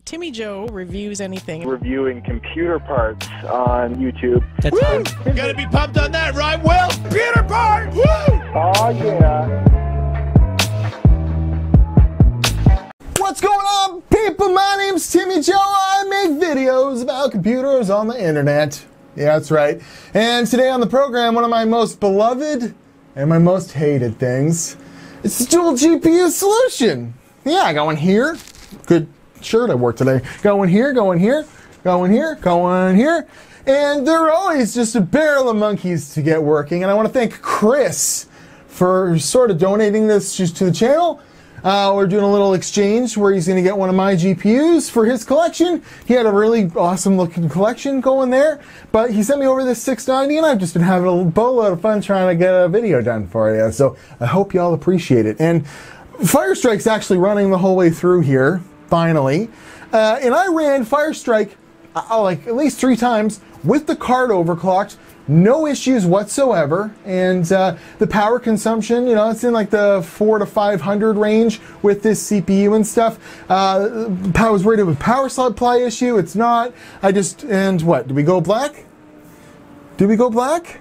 Timmy Joe reviews anything. Reviewing computer parts on YouTube. That's Woo! You gotta be pumped on that, right, Will? Computer parts! Woo! Oh, yeah. What's going on, people? My name's Timmy Joe. I make videos about computers on the internet. Yeah, that's right. And today on the program, one of my most beloved and my most hated things. It's the dual GPU solution. Yeah, going here. Good shirt I wore today. Going here, going here, going here, going here. And they're always just a barrel of monkeys to get working. And I want to thank Chris for sort of donating this just to the channel. We're doing a little exchange where he's going to get one of my GPUs for his collection. He had a really awesome looking collection going there, but he sent me over this 690 and I've just been having a boatload of fun trying to get a video done for you. So I hope y'all appreciate it. And Firestrike's actually running the whole way through here, finally. And I ran Firestrike like at least 3 times with the card overclocked. No issues whatsoever, and the power consumption, you know, it's in like the 400 to 500 range with this CPU and stuff. I was worried of a power supply issue. It's not. And what? Did we go black? Did we go black?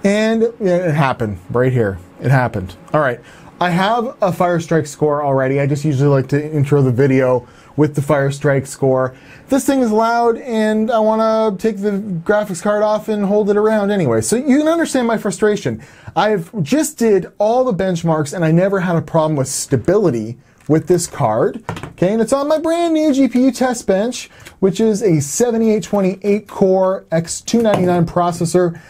And yeah, it happened right here. It happened. All right. I have a Firestrike score already. I just usually like to intro the video with the Firestrike score. This thing is loud and I want to take the graphics card off and hold it around anyway. So you can understand my frustration. I've just did all the benchmarks and I never had a problem with stability with this card. Okay, and it's on my brand new GPU test bench, which is a 7828 core X299 processor,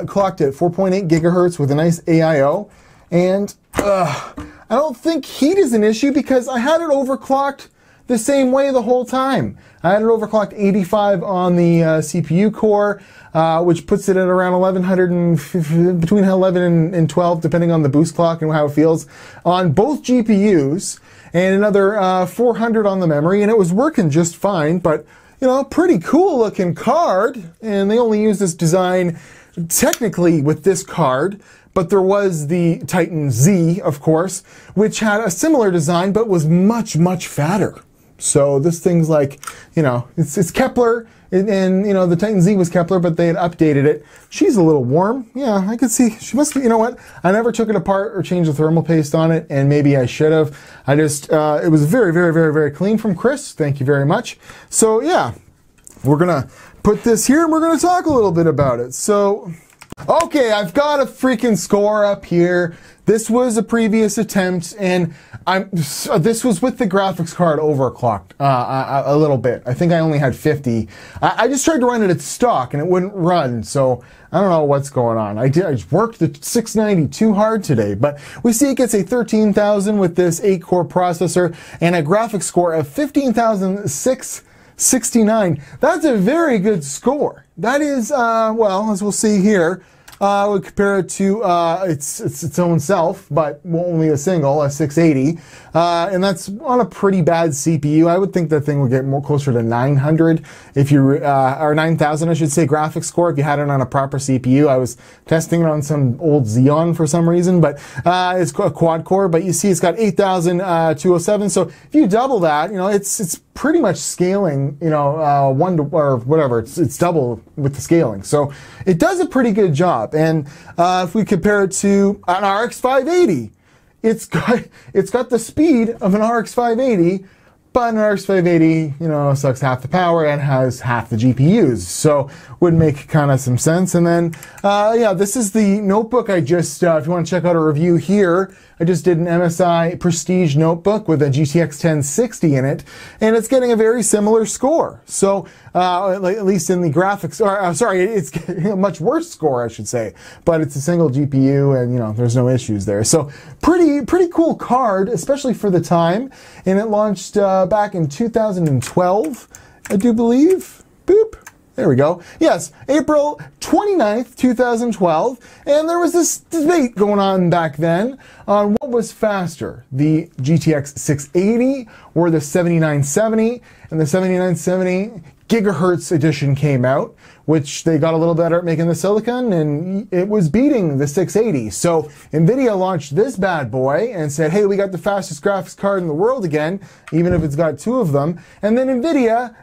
clocked at 4.8 gigahertz with a nice AIO. And I don't think heat is an issue because I had it overclocked the same way the whole time. I had it overclocked 85 on the CPU core, which puts it at around 1100 and between 11 and 12, depending on the boost clock and how it feels, on both GPUs, and another 400 on the memory, and it was working just fine. But you know, pretty cool looking card, and they only use this design technically with this card. But there was the Titan Z, of course, which had a similar design but was much, much fatter. So this thing's like, you know, it's Kepler, and you know, the Titan Z was Kepler, but they had updated it. She's a little warm. Yeah, I could see. She must be, you know what? I never took it apart or changed the thermal paste on it, and maybe I should have. I just, it was very, very, very, very clean from Chris. Thank you very much. So yeah, we're gonna put this here and we're gonna talk a little bit about it. So, okay, I've got a freaking score up here. This was a previous attempt, and this was with the graphics card overclocked a little bit. I think I only had 50. I just tried to run it at stock, and it wouldn't run, so I don't know what's going on. I worked the 690 too hard today, but we see it gets a 13,000 with this 8-core processor and a graphics score of 15,669. That's a very good score. That is, well, as we'll see here, we compare it to its own self, but only a single, a 680, and that's on a pretty bad CPU. I would think that thing would get more closer to 900 if you, or 9,000, I should say, graphics score if you had it on a proper CPU. I was testing it on some old Xeon for some reason, but it's a quad core. But you see, it's got 8,207. So if you double that, you know, it's pretty much scaling, you know, 1 to, or whatever, it's double with the scaling. So it does a pretty good job. And if we compare it to an RX 580, it's got the speed of an RX 580, but an RX 580, you know, sucks half the power and has half the GPUs. So would make kind of some sense. And then, yeah, this is the notebook I just, if you want to check out a review here, I just did an MSI Prestige notebook with a GTX 1060 in it, and it's getting a very similar score. So, at least in the graphics, or sorry, it's a much worse score, I should say, but it's a single GPU, and you know, there's no issues there. So, pretty cool card, especially for the time, and it launched back in 2012, I do believe. Boop. There we go. Yes, April 29th, 2012. And there was this debate going on back then on what was faster, the GTX 680 or the 7970. And the 7970 gigahertz edition came out, which they got a little better at making the silicon, and it was beating the 680. So NVIDIA launched this bad boy and said, hey, we got the fastest graphics card in the world again, even if it's got 2 of them. And then NVIDIA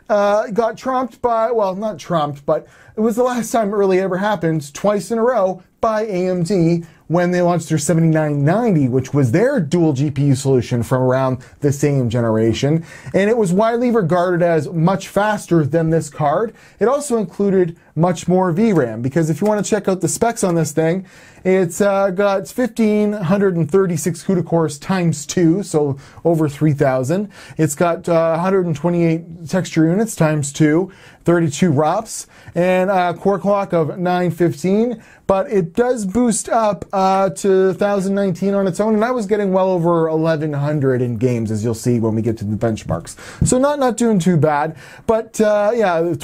got trumped by, well, not trumped, but it was the last time it really ever happened, twice in a row, by AMD when they launched their 7990, which was their dual GPU solution from around the same generation. And it was widely regarded as much faster than this card. It also included much more VRAM, because if you want to check out the specs on this thing, it's got 1,536 CUDA cores times 2, so over 3,000. It's got 128 texture units times 2, 32 ROPS, and a core clock of 915. But it does boost up to 1019 on its own, and I was getting well over 1100 in games, as you'll see when we get to the benchmarks. So not doing too bad. But yeah, 28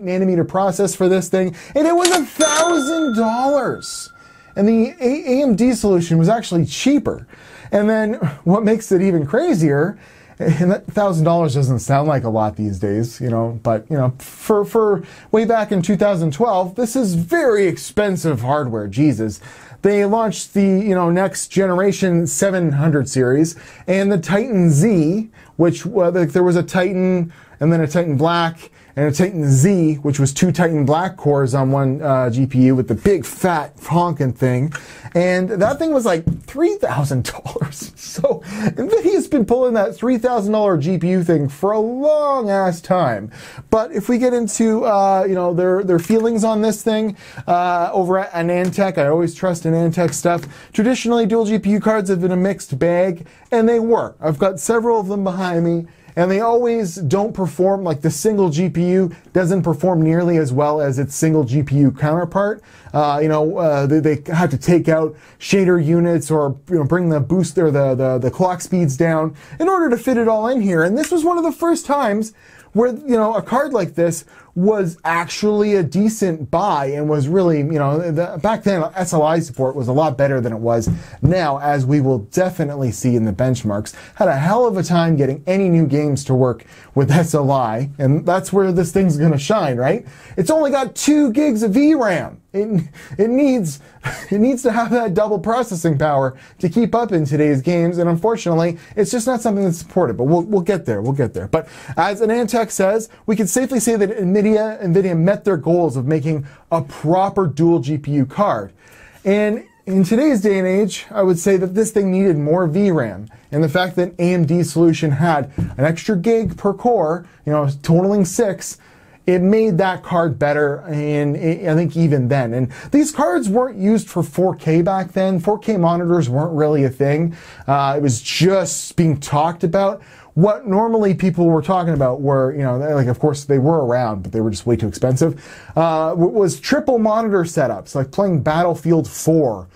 nanometer process for this thing, and it was $1,000. And the AMD solution was actually cheaper. And then what makes it even crazier, and that $1,000 doesn't sound like a lot these days, you know, but, you know, for way back in 2012, this is very expensive hardware, Jesus. They launched the, you know, next generation 700 series and the Titan Z, which there was a Titan and then a Titan Black and a Titan Z, which was 2 Titan Black cores on one GPU with the big fat honking thing. And that thing was like $3,000. So NVIDIA's been pulling that $3,000 GPU thing for a long ass time. But if we get into you know, their feelings on this thing over at AnandTech, I always trust AnandTech stuff. Traditionally, dual GPU cards have been a mixed bag, and they were. I've got several of them behind me. And they always don't perform, like the single GPU doesn't perform nearly as well as its single GPU counterpart. You know, they had to take out shader units or, you know, bring the boost or the clock speeds down in order to fit it all in here. And this was one of the first times where, you know, a card like this was actually a decent buy and was really, you know, back then SLI support was a lot better than it was now, as we will definitely see in the benchmarks. Had a hell of a time getting any new games to work with SLI, and that's where this thing's gonna shine, right? It's only got 2 gigs of VRAM. It needs to have that double processing power to keep up in today's games, and unfortunately, it's just not something that's supported. But we'll get there. We'll get there. But as AnandTech says, we can safely say that NVIDIA met their goals of making a proper dual GPU card. And in today's day and age, I would say that this thing needed more VRAM. And the fact that AMD's solution had an extra gig per core, you know, totaling 6, it made that card better, and I think even then. And these cards weren't used for 4K back then. 4K monitors weren't really a thing. It was just being talked about. What normally people were talking about were, you know, like, of course they were around, but they were just way too expensive, was triple monitor setups, like playing Battlefield 4,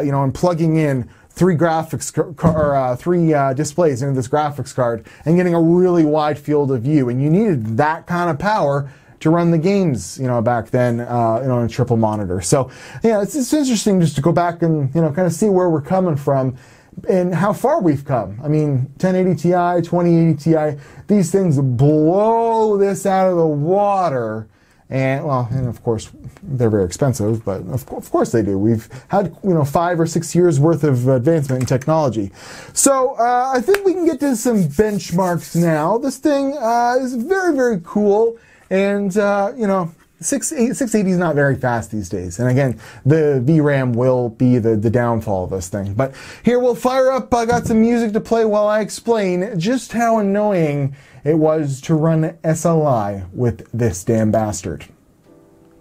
you know, and plugging in 3 graphics or 3 displays into this graphics card and getting a really wide field of view. And you needed that kind of power to run the games, you know, back then, you know, on a triple monitor. So yeah, it's interesting just to go back and, you know, kind of see where we're coming from and how far we've come. I mean, 1080 Ti, 2080 Ti, these things blow this out of the water. And, well, and of course, they're very expensive, but of course they do. We've had, you know, 5 or 6 years worth of advancement in technology. So I think we can get to some benchmarks now. This thing is very, very cool. And, you know, 680 is not very fast these days. And again, the VRAM will be the downfall of this thing. But here we'll fire up. I got some music to play while I explain just how annoying it was to run SLI with this damn bastard.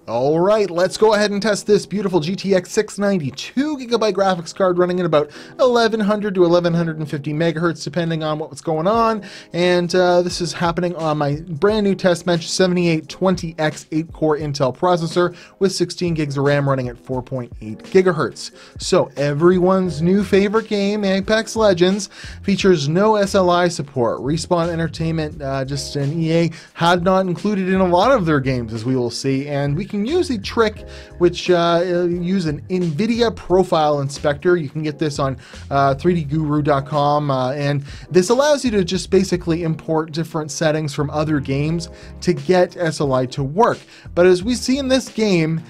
All right, let's go ahead and test this beautiful GTX 690 2GB graphics card running at about 1100 to 1150 megahertz, depending on what's going on. And this is happening on my brand new test bench 7820X 8-core Intel processor with 16 gigs of RAM running at 4.8 gigahertz. So everyone's new favorite game, Apex Legends, features no SLI support. Respawn Entertainment, just an EA, had not included in a lot of their games, as we will see, and we can can use a trick which use an NVIDIA profile inspector. You can get this on 3dguru.com, and this allows you to just basically import different settings from other games to get SLI to work. But as we see in this game,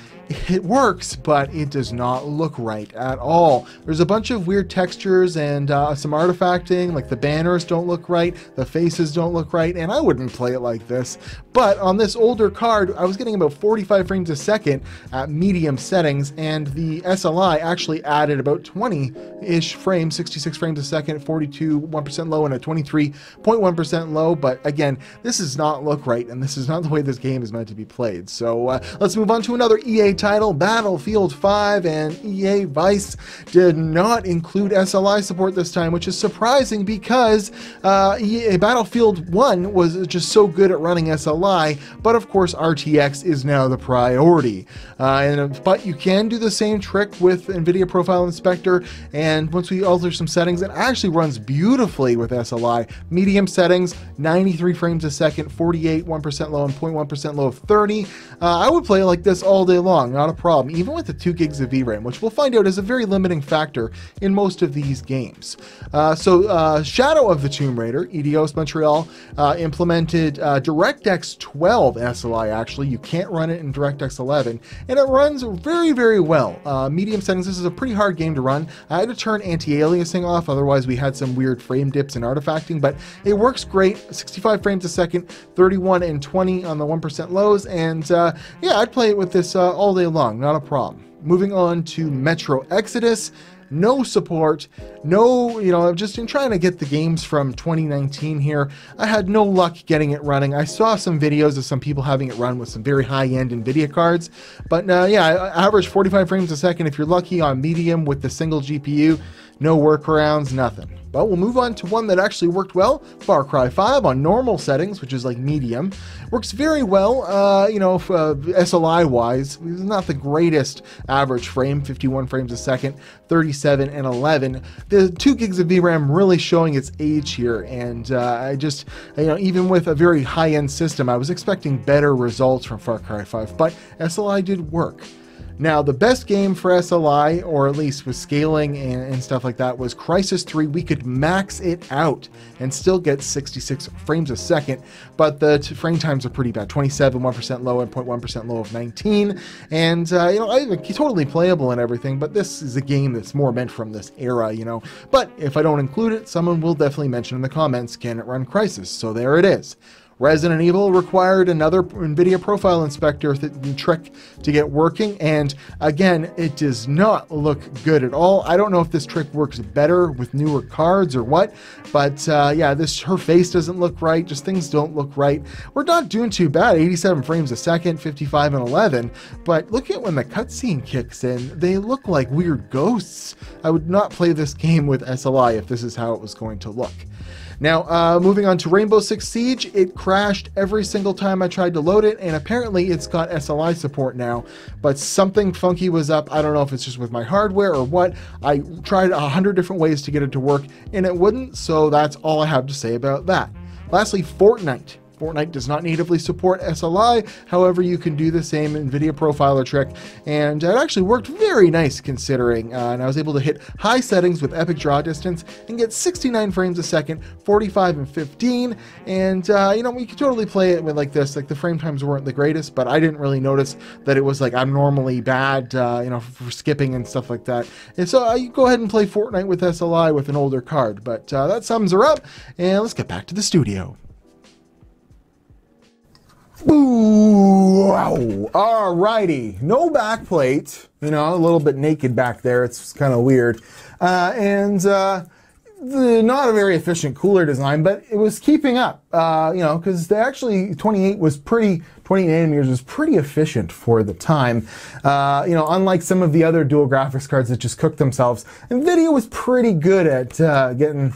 it works, but it does not look right at all. There's a bunch of weird textures and some artifacting, like the banners don't look right, the faces don't look right, and I wouldn't play it like this. But on this older card, I was getting about 45 frames a second at medium settings, and the SLI actually added about 20-ish frames, 66 frames a second, 42, 1% low, and a 23.1% low. But again, this does not look right, and this is not the way this game is meant to be played. So let's move on to another EA title. Battlefield 5 and EA Vice did not include SLI support this time, which is surprising because Battlefield 1 was just so good at running SLI, but of course RTX is now the priority. But you can do the same trick with NVIDIA Profile Inspector, and once we alter some settings, it actually runs beautifully with SLI. Medium settings, 93 frames a second, 48, 1% low, and 0.1% low of 30. I would play like this all day long, not a problem, even with the 2 gigs of VRAM, which we'll find out is a very limiting factor in most of these games. Shadow of the Tomb Raider, Eidos Montreal, implemented DirectX 12 SLI. Actually, you can't run it in DirectX 11, and it runs very, very well. Medium settings, this is a pretty hard game to run. I had to turn anti-aliasing off, otherwise we had some weird frame dips and artifacting, but it works great. 65 frames a second, 31 and 20 on the 1% lows, and yeah, I'd play it with this all day long, not a problem. Moving on to Metro Exodus. No support, no, just in trying to get the games from 2019 here, I had no luck getting it running. I saw some videos of some people having it run with some very high-end NVIDIA cards, but yeah, I average 45 frames a second if you're lucky on medium with the single GPU. No workarounds, nothing. But we'll move on to one that actually worked well. Far Cry 5 on normal settings, which is like medium. Works very well, SLI-wise. It's not the greatest average frame, 51 frames a second, 37 and 11. The 2 gigs of VRAM really showing its age here, and I just, even with a very high-end system, I was expecting better results from Far Cry 5, but SLI did work. Now, the best game for SLI, or at least with scaling and stuff like that, was Crysis 3. We could max it out and still get 66 frames a second, but the frame times are pretty bad. 27, 1% low, and 0.1% low of 19. And, totally playable and everything, but this is a game that's more meant from this era, But if I don't include it, someone will definitely mention in the comments, can it run Crysis? So there it is. Resident Evil required another NVIDIA Profile Inspector trick to get working, and again, it does not look good at all. I don't know if this trick works better with newer cards or what, but yeah, her face doesn't look right, just things don't look right. We're not doing too bad, 87 frames a second, 55 and 11, but look at when the cutscene kicks in, they look like weird ghosts. I would not play this game with SLI if this is how it was going to look. Now, moving on to Rainbow Six Siege, it crashed every single time I tried to load it, and apparently it's got SLI support now, but something funky was up. I don't know if it's just with my hardware or what. I tried 100 different ways to get it to work, and it wouldn't, so that's all I have to say about that. Lastly, Fortnite. Fortnite does not natively support SLI, however you can do the same NVIDIA profiler trick, and it actually worked very nice considering, and I was able to hit high settings with epic draw distance and get 69 frames a second, 45 and 15, and we could totally play it with like this. Like the frame times weren't the greatest, but I didn't really notice that it was like abnormally bad, for skipping and stuff like that. And so you go ahead and play Fortnite with SLI with an older card, but that sums her up, and let's get back to the studio. Ooh, wow. Alrighty, no backplate, a little bit naked back there, it's kind of weird, and not a very efficient cooler design, but it was keeping up, because they actually, 28 nanometers was pretty efficient for the time. Unlike some of the other dual graphics cards that just cooked themselves, NVIDIA was pretty good at getting,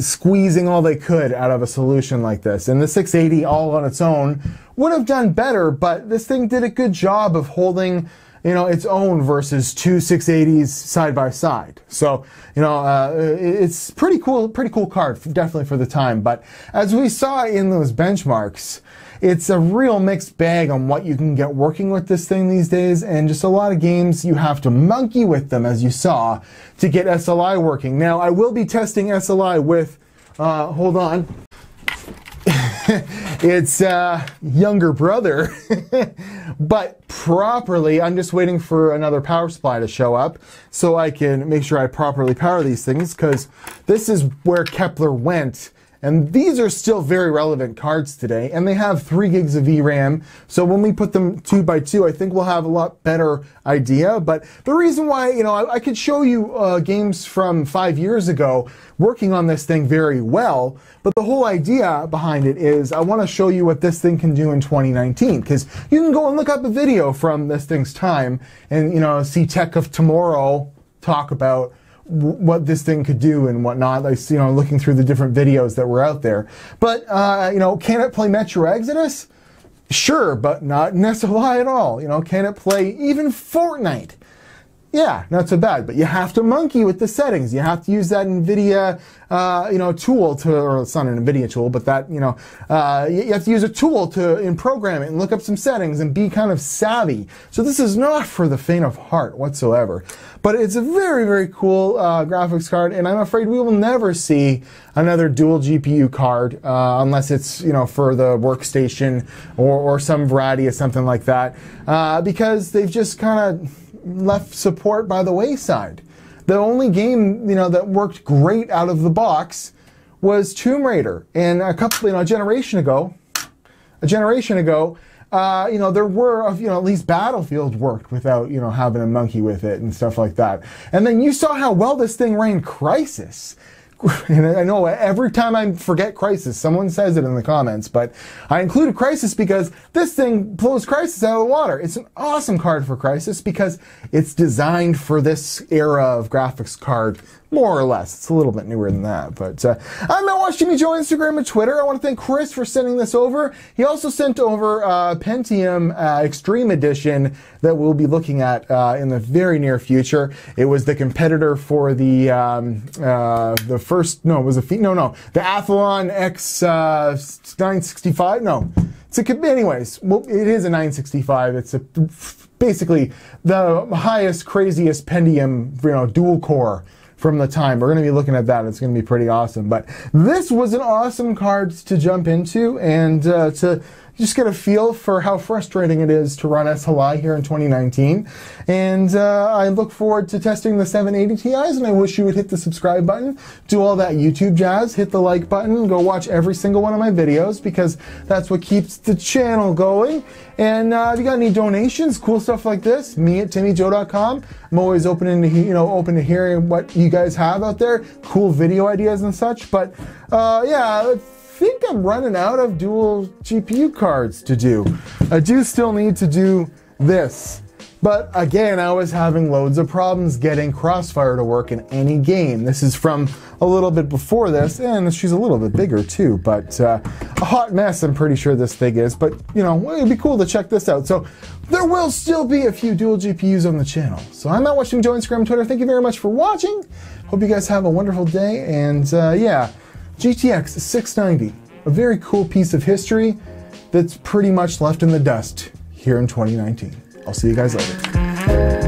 squeezing all they could out of a solution like this. And the 680 all on its own would have done better, but this thing did a good job of holding its own versus two 680s side by side. So, it's pretty cool card, definitely for the time. But as we saw in those benchmarks, it's a real mixed bag on what you can get working with this thing these days, and just a lot of games you have to monkey with them, as you saw, to get SLI working. Now, I will be testing SLI with, hold on, it's younger brother, but properly. I'm just waiting for another power supply to show up so I can make sure I properly power these things, because this is where Kepler went. And these are still very relevant cards today, and they have 3 gigs of VRAM. So when we put them 2x2, I think we'll have a lot better idea. But the reason why, I could show you games from 5 years ago working on this thing very well. But the whole idea behind it is I want to show you what this thing can do in 2019. Because you can go and look up a video from this thing's time and, see Tech of Tomorrow talk about what this thing could do and whatnot, like, looking through the different videos that were out there. But, can it play Metro Exodus? Sure, but not in SLI at all. Can it play even Fortnite? Yeah, not so bad, but you have to monkey with the settings. You have to use that NVIDIA, tool or it's not an NVIDIA tool, but that, you have to use a tool to program it and look up some settings and be kind of savvy. So this is not for the faint of heart whatsoever. But it's a very, very cool graphics card, and I'm afraid we will never see another dual GPU card unless it's, for the workstation or some variety of something like that, because they've just kind of left support by the wayside. The only game, that worked great out of the box was Tomb Raider. And a generation ago, there were, at least Battlefield worked without, having a monkey with it and stuff like that. And then you saw how well this thing ran Crysis. And I know every time I forget Crysis, someone says it in the comments, but I included Crysis because this thing blows Crysis out of the water. It's an awesome card for Crysis because it's designed for this era of graphics card, more or less. It's a little bit newer than that, but I'm at Watch Timmy Joe on Instagram and Twitter. I want to thank Chris for sending this over. He also sent over Pentium Extreme Edition that we'll be looking at in the very near future. It was the competitor for the Athlon X 965. No, anyways. Well, it is a 965. It's basically the highest, craziest Pentium, dual core from the time. We're going to be looking at that. It's going to be pretty awesome. But this was an awesome card to jump into and to just get a feel for how frustrating it is to run SLI here in 2019. And I look forward to testing the 780 Ti's, and I wish you would hit the subscribe button, do all that YouTube jazz, hit the like button, go watch every single one of my videos, because that's what keeps the channel going. And if you got any donations, cool stuff like this, me at timmyjoe.com. I'm always open to hearing what you guys have out there, cool video ideas and such. But yeah, I think I'm running out of dual GPU cards to do. I do still need to do this. But again, I was having loads of problems getting Crossfire to work in any game. This is from a little bit before this, and she's a little bit bigger too, but a hot mess I'm pretty sure this thing is. But, it'd be cool to check this out. So there will still be a few dual GPUs on the channel. So I'm out watching Joe, Instagram, and Twitter. Thank you very much for watching. Hope you guys have a wonderful day. And yeah, GTX 690, a very cool piece of history that's pretty much left in the dust here in 2019. I'll see you guys later.